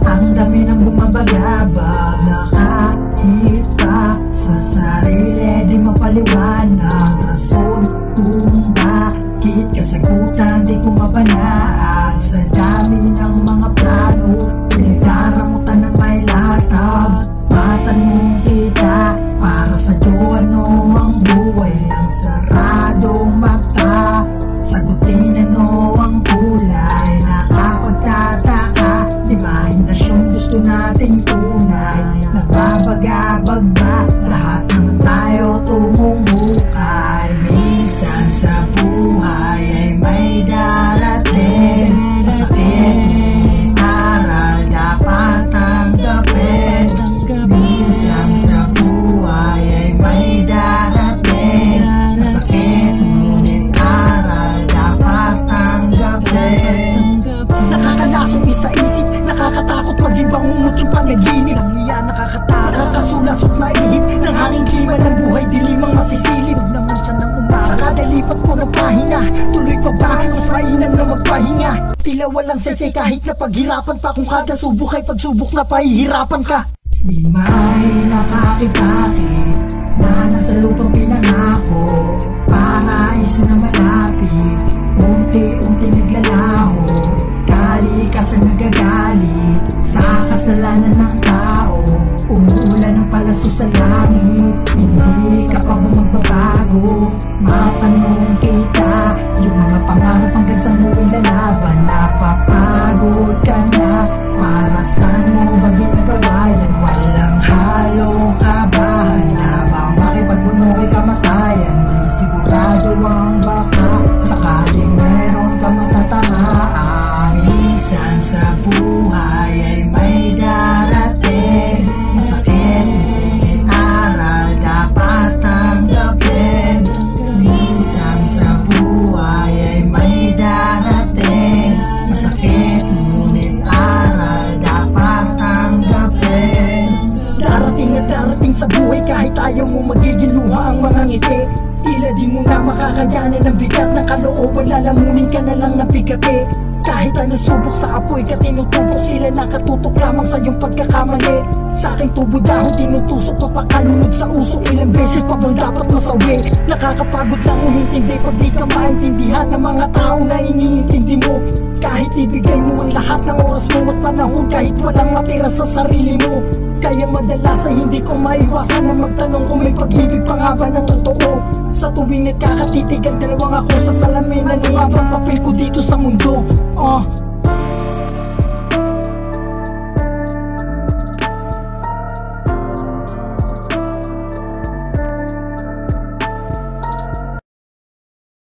Ang dami ng bumabagabag na kahit pa sa sarili di mapaliwanag rason kung bakit kasagutan di ko mabanag. Sa dami ng mga plano pinagdaramutan ng may latag. Matanong kita para sa ano ang buhay ng saradong mata. Sagutin ano ang kulay nakapagtataka. Imahinasyon gusto nating tunay. Nababagabag ba? Lahat naman tayo tumumukay. Minsan sa buhay ay may darating. Sa sakit ngunit aral dapat tanggapin. Minsan sa buhay ay may darating. Sa sakit ngunit aral dapat tanggapin. Nakakalasong isa isip, nakakatakot maging bangungot yung panaginip. Ang iya nakakatakot, nakakasulasot na ihip ng hanging klima ng buhay, dilimang masisilip naman sa nang umaga. Sa kada lipat ko ng pahinga, tuloy pa ba? Mas mainam na magpahinga. Tila walang sensei kahit na paghirapan pa. Kung kada subok ay pagsubok na pahihirapan ka. Di may nakakita-kit na nasa lupang pinangako. Paraiso na malapit, unti-unti naglalaho. Kalikasan nagagalit sa kasalanan ng tao. Umuulan ng palaso sa langit, hindi ka pa magbabago. Matanong kita, yung mga pangarap hanggang saan mo ilalaban. Napapagod ka na, para saan mo ba ginagawa yan? Walang halong kabahan, habang makipagbuno kay kamatayan. Di sigurado ang baka, sakaling meron ka matatamaan. Minsan sa buhay ay may darating. Sa sakit ngunit aral dapat tanggapin. Minsan sa buhay ay may darating. Sa sakit ngunit aral dapat tanggapin. Darating na darating sa buhay kahit ayaw mo magiging luha ang mga ngiti. Tila di mo na makakayanan ng bigat ng kalooban. Lalamunin ka na lang na bigati. Kahit anong subok sa apoy ka tinutubok, sila nakatutok lamang sa iyong pagkakamali. Sa aking tubo dahon tinutusok, papakalunod sa usok. Ilang beses pa bang dapat masawi? Nakakapagod lang umintindi pag di ka maintindihan ng mga tao na iniintindi mo. Kahit ibigay mo ang lahat ng oras mo at panahon, kahit walang matira sa sarili mo. Kaya madalas ay hindi ko maiwasan na magtanong kung may pag-ibig pa nga ba na totoo. Sa tuwing nagkakatitig ang dalawang ako sa salamin, ano nga bang papel ko dito sa mundo?